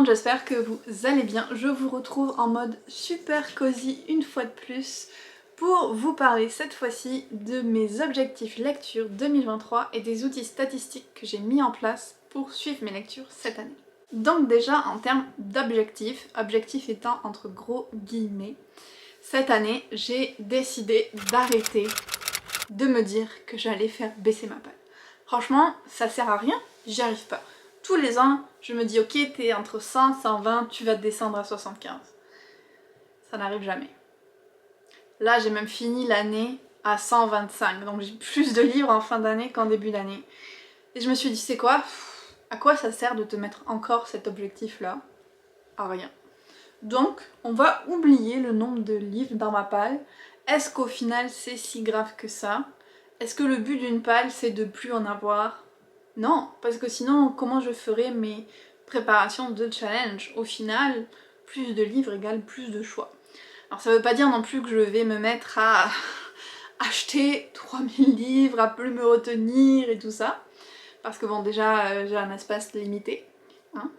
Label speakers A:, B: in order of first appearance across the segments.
A: monde, j'espère que vous allez bien. Je vous retrouve en mode super cosy une fois de plus pour vous parler cette fois-ci de mes objectifs lecture 2023 et des outils statistiques que j'ai mis en place pour suivre mes lectures cette année. Donc déjà en termes d'objectifs, objectif étant entre gros guillemets, cette année j'ai décidé d'arrêter de me dire que j'allais faire baisser ma palle. Franchement, ça sert à rien, j'y arrive pas. Tous les ans, je me dis ok, t'es entre 100, 120, tu vas descendre à 75. Ça n'arrive jamais. Là, j'ai même fini l'année à 125, donc j'ai plus de livres en fin d'année qu'en début d'année. Et je me suis dit, c'est quoi? À quoi ça sert de te mettre encore cet objectif-là? À rien. Donc, on va oublier le nombre de livres dans ma palle. Est-ce qu'au final, c'est si grave que ça? Est-ce que le but d'une palle, c'est de plus en avoir? Non, parce que sinon, comment je ferais mes préparations de challenge? Au final, plus de livres égale plus de choix. Alors ça veut pas dire non plus que je vais me mettre à acheter 3000 livres, à plus me retenir et tout ça. Parce que bon, déjà, j'ai un espace limité. Hein.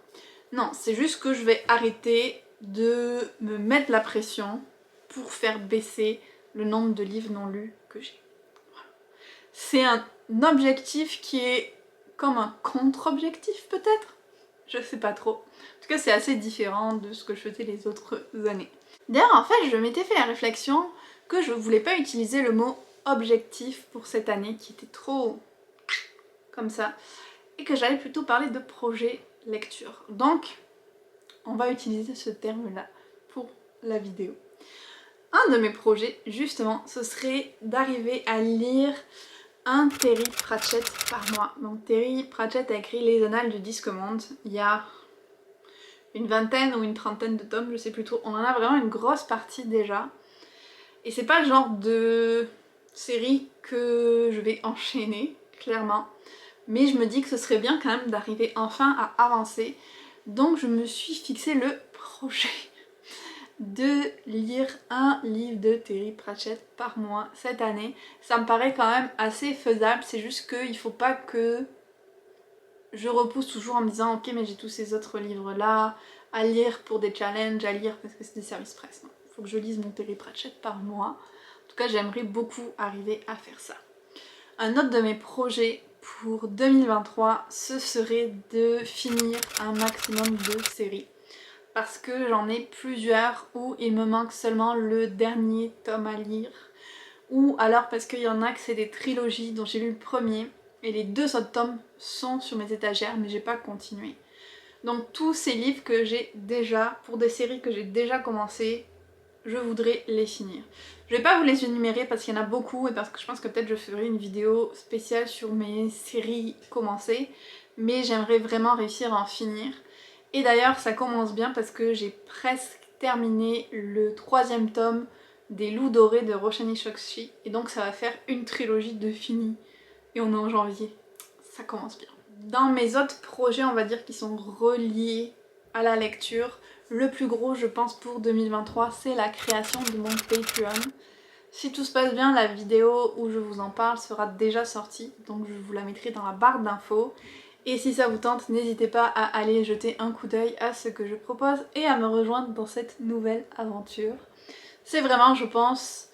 A: Non, c'est juste que je vais arrêter de me mettre la pression pour faire baisser le nombre de livres non lus que j'ai. Voilà. C'est un objectif qui est comme un contre-objectif peut-être? Je sais pas trop. En tout cas, c'est assez différent de ce que je faisais les autres années. D'ailleurs, en fait, je m'étais fait la réflexion que je voulais pas utiliser le mot objectif pour cette année qui était trop comme ça et que j'allais plutôt parler de projet lecture. Donc, on va utiliser ce terme-là pour la vidéo. Un de mes projets, justement, ce serait d'arriver à lire un Terry Pratchett par mois. Donc Terry Pratchett a écrit Les Annales du Disque-Monde. Il y a une vingtaine ou une trentaine de tomes, je sais plus trop. On en a vraiment une grosse partie déjà. Et c'est pas le genre de série que je vais enchaîner, clairement. Mais je me dis que ce serait bien quand même d'arriver enfin à avancer. Donc je me suis fixé le projet de lire un livre de Terry Pratchett par mois cette année. Ça me paraît quand même assez faisable, c'est juste qu'il faut pas que je repousse toujours en me disant ok mais j'ai tous ces autres livres là à lire pour des challenges, à lire parce que c'est des services presse. Il faut que je lise mon Terry Pratchett par mois. En tout cas j'aimerais beaucoup arriver à faire ça. Un autre de mes projets pour 2023, ce serait de finir un maximum de séries. Parce que j'en ai plusieurs où il me manque seulement le dernier tome à lire. Ou alors parce qu'il y en a que c'est des trilogies dont j'ai lu le premier et les deux autres tomes sont sur mes étagères mais j'ai pas continué. Donc tous ces livres que j'ai déjà, pour des séries que j'ai déjà commencé, je voudrais les finir. Je vais pas vous les énumérer parce qu'il y en a beaucoup et parce que je pense que peut-être je ferai une vidéo spéciale sur mes séries commencées, mais j'aimerais vraiment réussir à en finir. Et d'ailleurs ça commence bien parce que j'ai presque terminé le 3e tome des Loups Dorés de Roshani Chokshi et donc ça va faire une trilogie de fini et on est en janvier. Ça commence bien. Dans mes autres projets on va dire qui sont reliés à la lecture, le plus gros je pense pour 2023 c'est la création de mon Patreon. Si tout se passe bien, la vidéo où je vous en parle sera déjà sortie, donc je vous la mettrai dans la barre d'infos. Et si ça vous tente, n'hésitez pas à aller jeter un coup d'œil à ce que je propose et à me rejoindre dans cette nouvelle aventure. C'est vraiment, je pense,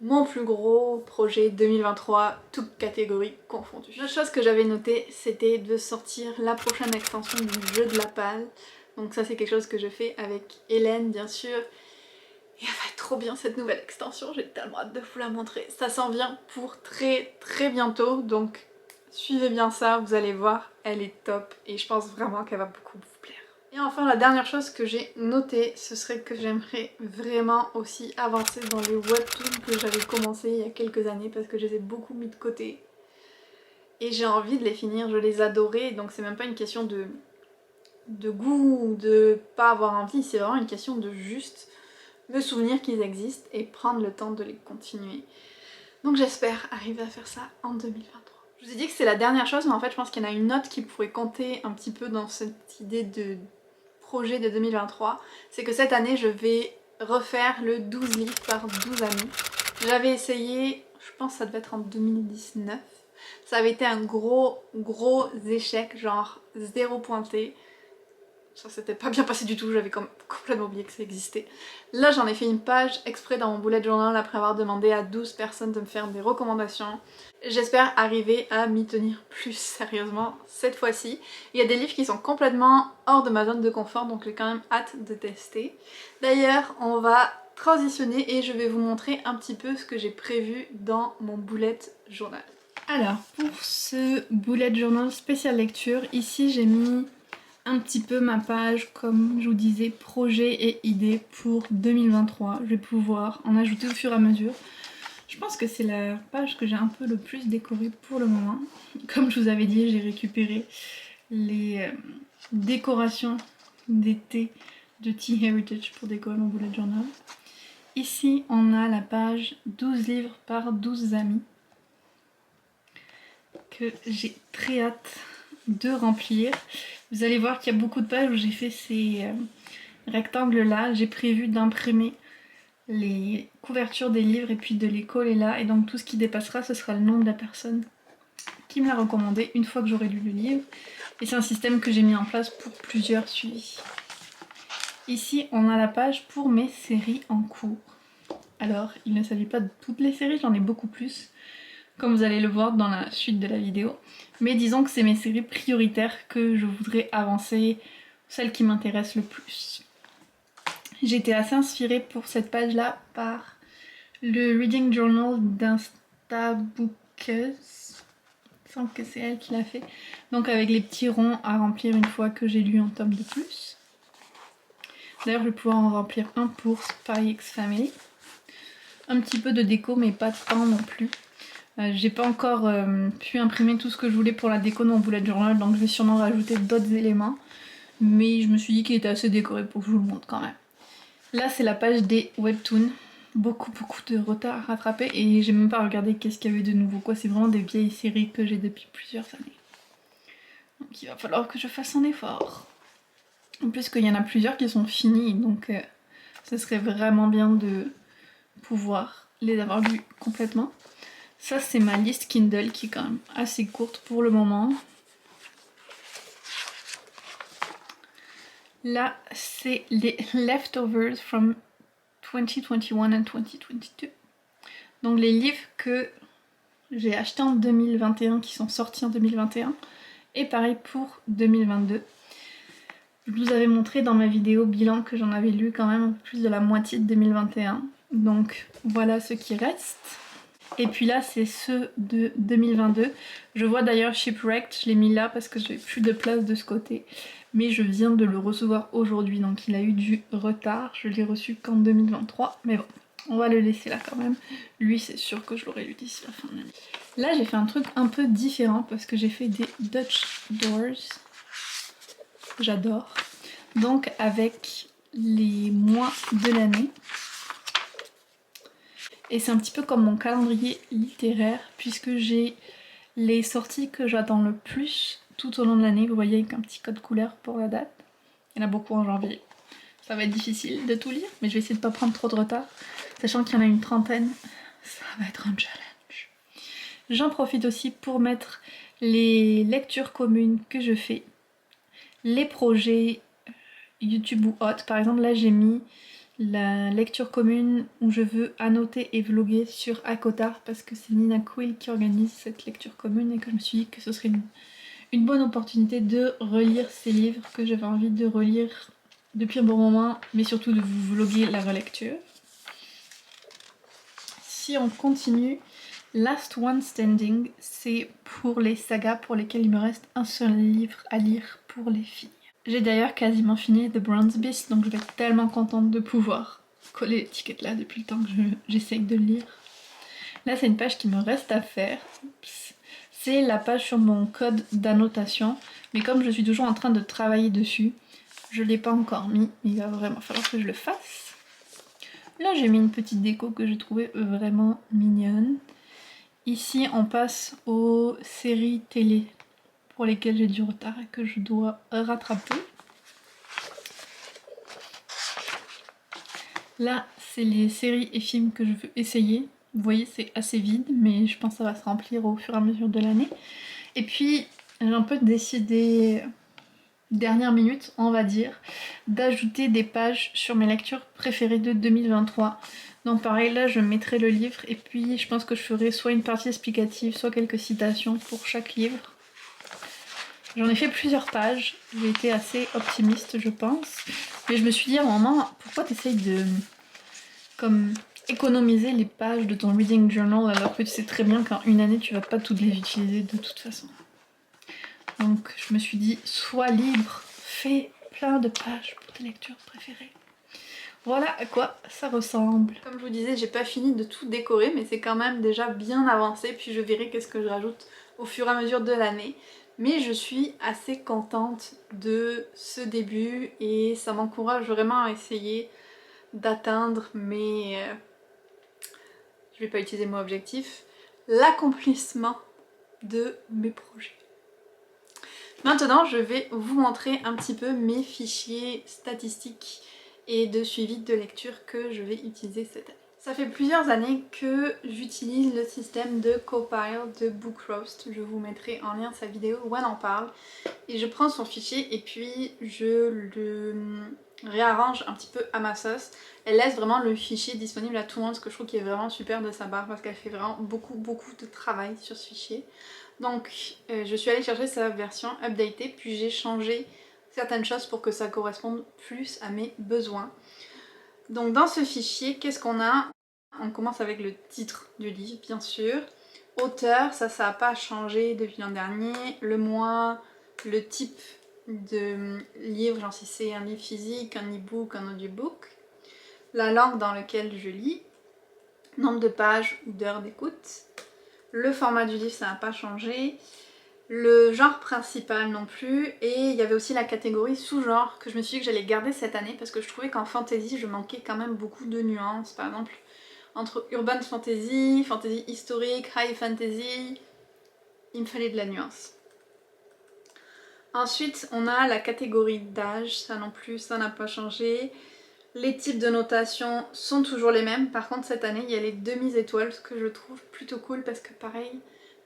A: mon plus gros projet 2023, toutes catégories confondues. La chose que j'avais notée, c'était de sortir la prochaine extension du jeu de la palle. Donc ça c'est quelque chose que je fais avec Hélène bien sûr. Et elle va être trop bien cette nouvelle extension, j'ai tellement hâte de vous la montrer. Ça s'en vient pour très bientôt, donc suivez bien ça, vous allez voir, elle est top et je pense vraiment qu'elle va beaucoup vous plaire. Et enfin la dernière chose que j'ai notée, ce serait que j'aimerais vraiment aussi avancer dans les webtoons que j'avais commencé il y a quelques années parce que je les ai beaucoup mis de côté. Et j'ai envie de les finir, je les adorais, donc c'est même pas une question de goût ou de pas avoir envie, c'est vraiment une question de juste me souvenir qu'ils existent et prendre le temps de les continuer. Donc j'espère arriver à faire ça en 2023. Je vous ai dit que c'est la dernière chose, mais en fait je pense qu'il y en a une autre qui pourrait compter un petit peu dans cette idée de projet de 2023. C'est que cette année je vais refaire le 12 livres par 12 amis. J'avais essayé, je pense que ça devait être en 2019. Ça avait été un gros échec, genre 0 pointé. ça s'était pas bien passé du tout, j'avais complètement oublié que ça existait. Là j'en ai fait une page exprès dans mon bullet journal après avoir demandé à 12 personnes de me faire des recommandations. J'espère arriver à m'y tenir plus sérieusement cette fois-ci. Il y a des livres qui sont complètement hors de ma zone de confort, donc j'ai quand même hâte de tester. D'ailleurs, on va transitionner et je vais vous montrer un petit peu ce que j'ai prévu dans mon bullet journal. Alors, pour ce bullet journal spécial lecture, ici j'ai mis un petit peu ma page, comme je vous disais, projets et idées pour 2023. Je vais pouvoir en ajouter au fur et à mesure. Je pense que c'est la page que j'ai un peu le plus décorée pour le moment. Comme je vous avais dit, j'ai récupéré les décorations d'été de Tea Heritage pour décorer mon bullet journal. Ici, on a la page 12 livres par 12 amis que j'ai très hâte de remplir. Vous allez voir qu'il y a beaucoup de pages où j'ai fait ces rectangles là. J'ai prévu d'imprimer les couvertures des livres et puis de les coller là, et donc tout ce qui dépassera ce sera le nom de la personne qui me l'a recommandé une fois que j'aurai lu le livre, et c'est un système que j'ai mis en place pour plusieurs suivis. Ici on a la page pour mes séries en cours. Alors il ne s'agit pas de toutes les séries, j'en ai beaucoup plus comme vous allez le voir dans la suite de la vidéo, mais disons que c'est mes séries prioritaires que je voudrais avancer, celles qui m'intéressent le plus. J'ai été assez inspirée pour cette page-là par le Reading Journal d'Instabookeuse. Il me semble que c'est elle qui l'a fait. Donc avec les petits ronds à remplir une fois que j'ai lu un tome de plus. D'ailleurs, je vais pouvoir en remplir un pour Spy X Family. Un petit peu de déco, mais pas tant non plus. J'ai pas encore pu imprimer tout ce que je voulais pour la déco de mon bullet journal, donc je vais sûrement rajouter d'autres éléments. Mais je me suis dit qu'il était assez décoré pour que je vous le montre quand même. Là c'est la page des webtoons, beaucoup de retard à rattraper et j'ai même pas regardé qu'est-ce qu'il y avait de nouveau quoi, c'est vraiment des vieilles séries que j'ai depuis plusieurs années. Donc il va falloir que je fasse un effort. En plus qu'il y en a plusieurs qui sont finis, donc ce serait vraiment bien de pouvoir les avoir lus complètement. Ça c'est ma liste Kindle qui est quand même assez courte pour le moment. Là, c'est les leftovers from 2021 and 2022. Donc les livres que j'ai achetés en 2021, qui sont sortis en 2021. Et pareil pour 2022. Je vous avais montré dans ma vidéo bilan que j'en avais lu quand même un peu plus de la moitié de 2021. Donc voilà ce qui reste. Et puis là c'est ceux de 2022. Je vois d'ailleurs Shipwrecked, je l'ai mis là parce que j'avais plus de place de ce côté. Mais je viens de le recevoir aujourd'hui, donc il a eu du retard. Je l'ai reçu qu'en 2023, mais bon, on va le laisser là quand même. Lui, c'est sûr que je l'aurai lu d'ici la fin de l'année. Là, j'ai fait un truc un peu différent parce que j'ai fait des Dutch Doors. J'adore. Donc avec les mois de l'année. Et c'est un petit peu comme mon calendrier littéraire puisque j'ai les sorties que j'attends le plus tout au long de l'année. Vous voyez avec un petit code couleur pour la date. Il y en a beaucoup en janvier. Ça va être difficile de tout lire, mais je vais essayer de pas prendre trop de retard. Sachant qu'il y en a une trentaine, ça va être un challenge. J'en profite aussi pour mettre les lectures communes que je fais. Les projets YouTube ou autres. Par exemple là j'ai mis la lecture commune où je veux annoter et vlogger sur Akotar parce que c'est Nina Quill qui organise cette lecture commune et que je me suis dit que ce serait une bonne opportunité de relire ces livres que j'avais envie de relire depuis un bon moment, mais surtout de vous vlogger la relecture. Si on continue, Last One Standing, c'est pour les sagas pour lesquelles il me reste un seul livre à lire pour les filles. J'ai d'ailleurs quasiment fini The Bronze Beast, donc je vais être tellement contente de pouvoir coller l'étiquette là depuis le temps que j'essaye de le lire. Là c'est une page qui me reste à faire. C'est la page sur mon code d'annotation, mais comme je suis toujours en train de travailler dessus, je ne l'ai pas encore mis, mais il va vraiment falloir que je le fasse. Là j'ai mis une petite déco que j'ai trouvée vraiment mignonne. Ici on passe aux séries télé pour lesquelles j'ai du retard et que je dois rattraper. Là c'est les séries et films que je veux essayer. Vous voyez c'est assez vide mais je pense que ça va se remplir au fur et à mesure de l'année. Et puis j'ai un peu décidé dernière minute, on va dire, d'ajouter des pages sur mes lectures préférées de 2023. Donc pareil, là je mettrai le livre et puis je pense que je ferai soit une partie explicative, soit quelques citations pour chaque livre. J'en ai fait plusieurs pages, j'ai été assez optimiste je pense, mais je me suis dit à un moment, pourquoi t'essayes de comme économiser les pages de ton reading journal alors que tu sais très bien qu'en une année tu vas pas toutes les utiliser de toute façon. Donc je me suis dit, sois libre, fais plein de pages pour tes lectures préférées. Voilà à quoi ça ressemble. Comme je vous disais, j'ai pas fini de tout décorer, mais c'est quand même déjà bien avancé, puis je verrai qu'est-ce que je rajoute au fur et à mesure de l'année. Mais je suis assez contente de ce début et ça m'encourage vraiment à essayer d'atteindre mes... je vais pas utiliser le mot objectif, l'accomplissement de mes projets. Maintenant, je vais vous montrer un petit peu mes fichiers statistiques et de suivi de lecture que je vais utiliser cette année. Ça fait plusieurs années que j'utilise le système de Copile de Bookroast. Je vous mettrai en lien sa vidéo où elle en parle. Et je prends son fichier et puis je le réarrange un petit peu à ma sauce. Elle laisse vraiment le fichier disponible à tout le monde, ce que je trouve qui est vraiment super de sa part parce qu'elle fait vraiment beaucoup de travail sur ce fichier. Donc je suis allée chercher sa version updatée, puis j'ai changé certaines choses pour que ça corresponde plus à mes besoins. Donc dans ce fichier, qu'est-ce qu'on a? On commence avec le titre du livre, bien sûr. Auteur, ça n'a pas changé depuis l'an dernier. Le mois, le type de livre, genre si c'est un livre physique, un e-book, un audiobook. La langue dans laquelle je lis. Nombre de pages ou d'heures d'écoute. Le format du livre, ça n'a pas changé. Le genre principal non plus. Et il y avait aussi la catégorie sous-genre que je me suis dit que j'allais garder cette année parce que je trouvais qu'en fantasy, je manquais quand même beaucoup de nuances. Par exemple, entre urban fantasy, fantasy historique, high fantasy, il me fallait de la nuance. Ensuite, on a la catégorie d'âge, ça non plus, ça n'a pas changé. Les types de notation sont toujours les mêmes. Par contre, cette année, il y a les demi-étoiles, ce que je trouve plutôt cool parce que pareil,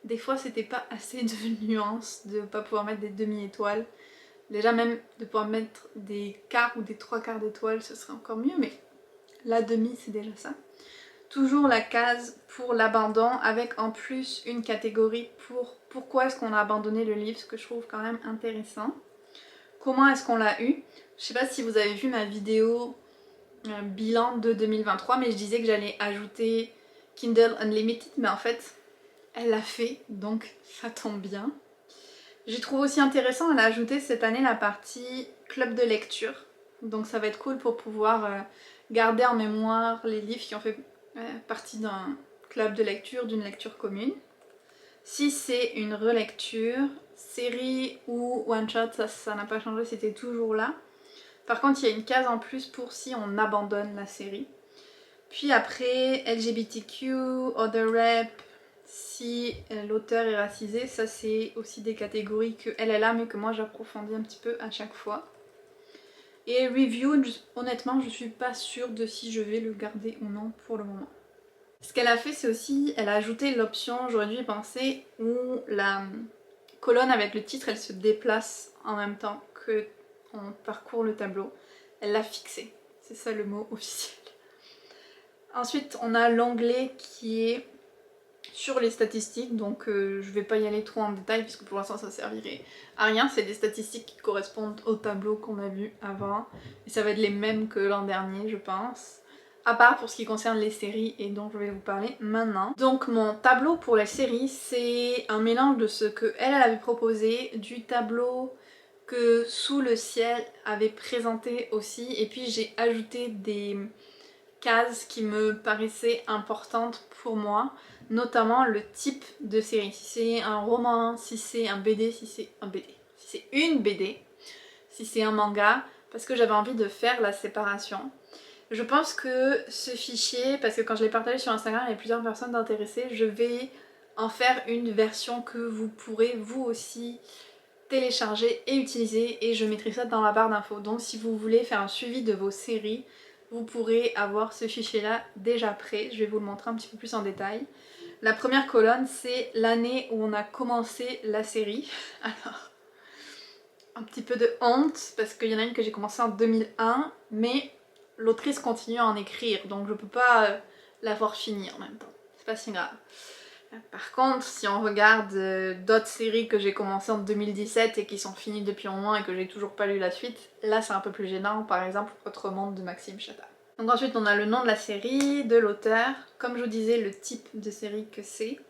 A: des fois, c'était pas assez de nuances de pas pouvoir mettre des demi-étoiles. Déjà, même de pouvoir mettre des quarts ou des trois quarts d'étoiles, ce serait encore mieux, mais la demi, c'est déjà ça. Toujours la case pour l'abandon avec en plus une catégorie pour pourquoi est-ce qu'on a abandonné le livre, ce que je trouve quand même intéressant. Comment est-ce qu'on l'a eu? Je sais pas si vous avez vu ma vidéo bilan de 2023, mais je disais que j'allais ajouter Kindle Unlimited, mais en fait elle l'a fait, donc ça tombe bien. J'ai trouvé aussi intéressant, elle a ajouté cette année la partie club de lecture, donc ça va être cool pour pouvoir garder en mémoire les livres qui ont fait partie d'un club de lecture, d'une lecture commune. Si c'est une relecture, série ou one shot, ça n'a pas changé, c'était toujours là. Par contre, il y a une case en plus pour si on abandonne la série. Puis après, LGBTQ, Other Rep, si l'auteur est racisé, ça c'est aussi des catégories que elle a mais que moi j'approfondis un petit peu à chaque fois. Et Review, honnêtement, je suis pas sûre de si je vais le garder ou non pour le moment. Ce qu'elle a fait, c'est aussi, elle a ajouté l'option, j'aurais dû y penser, où la colonne avec le titre, elle se déplace en même temps que on parcourt le tableau. Elle l'a fixé, c'est ça le mot officiel. Ensuite, on a l'onglet qui est sur les statistiques, donc je vais pas y aller trop en détail puisque pour l'instant ça servirait à rien. C'est des statistiques qui correspondent au tableau qu'on a vu avant et ça va être les mêmes que l'an dernier, je pense. À part pour ce qui concerne les séries et dont je vais vous parler maintenant. Donc mon tableau pour les séries, c'est un mélange de ce que elle avait proposé, du tableau que Sous le ciel avait présenté aussi, et puis j'ai ajouté des cases qui me paraissaient importantes pour moi, notamment le type de série. Si c'est un roman, si c'est un BD, si c'est un BD, si c'est une BD, si c'est un manga, parce que j'avais envie de faire la séparation. Je pense que ce fichier, parce que quand je l'ai partagé sur Instagram, il y a plusieurs personnes intéressées, je vais en faire une version que vous pourrez vous aussi télécharger et utiliser, et je mettrai ça dans la barre d'infos. Donc si vous voulez faire un suivi de vos séries, vous pourrez avoir ce fichier là déjà prêt. Je vais vous le montrer un petit peu plus en détail. La première colonne, c'est l'année où on a commencé la série. Alors, un petit peu de honte parce qu'il y en a une que j'ai commencé en 2001, mais l'autrice continue à en écrire, donc je peux pas l'avoir finie en même temps. C'est pas si grave. Par contre, si on regarde d'autres séries que j'ai commencées en 2017 et qui sont finies depuis un moment et que j'ai toujours pas lu la suite, là c'est un peu plus gênant, par exemple Autre Monde de Maxime Chatham. Donc ensuite on a le nom de la série, de l'auteur, comme je vous disais le type de série que c'est.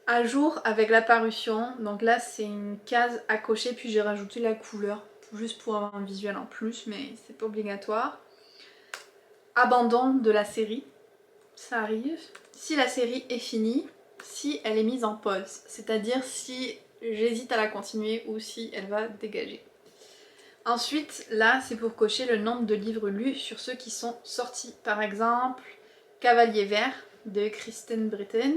A: À jour avec la parution, donc là c'est une case à cocher puis j'ai rajouté la couleur juste pour avoir un visuel en plus mais c'est pas obligatoire. Abandon de la série, ça arrive. Si la série est finie, si elle est mise en pause, c'est-à-dire si j'hésite à la continuer ou si elle va dégager. Ensuite, là, c'est pour cocher le nombre de livres lus sur ceux qui sont sortis. Par exemple, Cavalier Vert de Kristen Britain.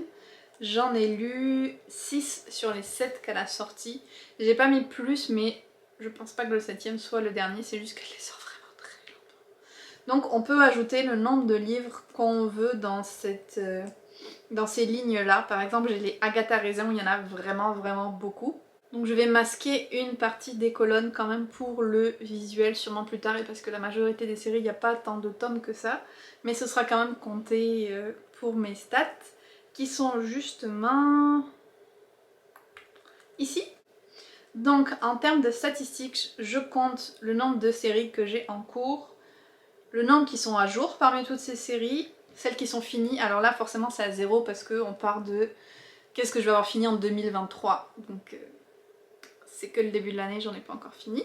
A: J'en ai lu 6 sur les 7 qu'elle a sortis. J'ai pas mis plus, mais je pense pas que le 7ème soit le dernier, c'est juste qu'elle les sort vraiment très longtemps. Donc on peut ajouter le nombre de livres qu'on veut dans ces lignes-là. Par exemple, j'ai les Agatha Raisin où il y en a vraiment beaucoup. Donc je vais masquer une partie des colonnes quand même pour le visuel sûrement plus tard et parce que la majorité des séries il n'y a pas tant de tomes que ça. Mais ce sera quand même compté pour mes stats qui sont justement ici. Donc en termes de statistiques, je compte le nombre de séries que j'ai en cours, le nombre qui sont à jour parmi toutes ces séries, celles qui sont finies, alors là forcément c'est à 0 parce qu'on part de qu'est-ce que je vais avoir fini en 2023. Donc c'est que le début de l'année, j'en ai pas encore fini.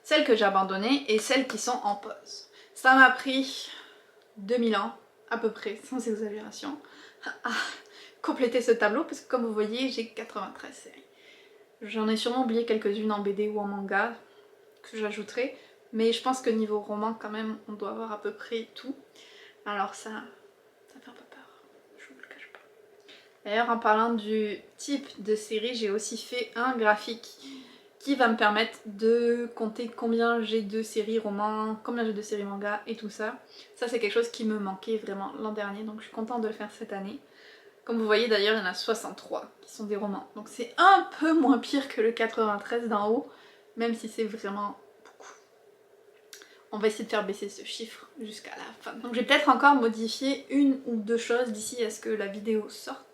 A: Celles que j'ai abandonnées et celles qui sont en pause. Ça m'a pris 2000 ans, à peu près, sans exagération, à compléter ce tableau parce que comme vous voyez, j'ai 93 séries. J'en ai sûrement oublié quelques-unes en BD ou en manga que j'ajouterai, mais je pense que niveau roman quand même, on doit avoir à peu près tout. Alors ça fait un peu peur, je vous le cache pas. D'ailleurs, en parlant du type de série, j'ai aussi fait un graphique qui va me permettre de compter combien j'ai de séries romans, combien j'ai de séries manga et tout ça. Ça c'est quelque chose qui me manquait vraiment l'an dernier, donc je suis contente de le faire cette année. Comme vous voyez d'ailleurs, il y en a 63 qui sont des romans. Donc c'est un peu moins pire que le 93 d'en haut, même si c'est vraiment beaucoup. On va essayer de faire baisser ce chiffre jusqu'à la fin. Donc je vais peut-être encore modifier une ou deux choses d'ici à ce que la vidéo sorte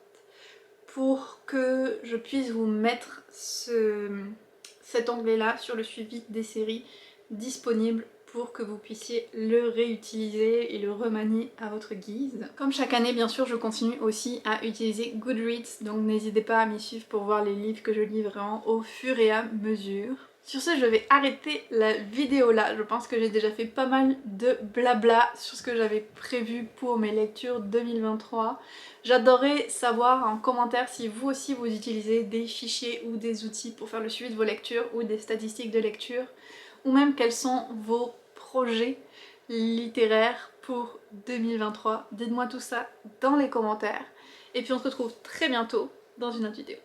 A: pour que je puisse vous mettre cet onglet-là sur le suivi des séries disponibles pour que vous puissiez le réutiliser et le remanier à votre guise. Comme chaque année, bien sûr, je continue aussi à utiliser Goodreads, donc n'hésitez pas à m'y suivre pour voir les livres que je lis vraiment au fur et à mesure. Sur ce, je vais arrêter la vidéo là. Je pense que j'ai déjà fait pas mal de blabla sur ce que j'avais prévu pour mes lectures 2023. J'adorerais savoir en commentaire si vous aussi vous utilisez des fichiers ou des outils pour faire le suivi de vos lectures ou des statistiques de lecture, ou même quels sont vos projets littéraires pour 2023. Dites-moi tout ça dans les commentaires. Et puis on se retrouve très bientôt dans une autre vidéo.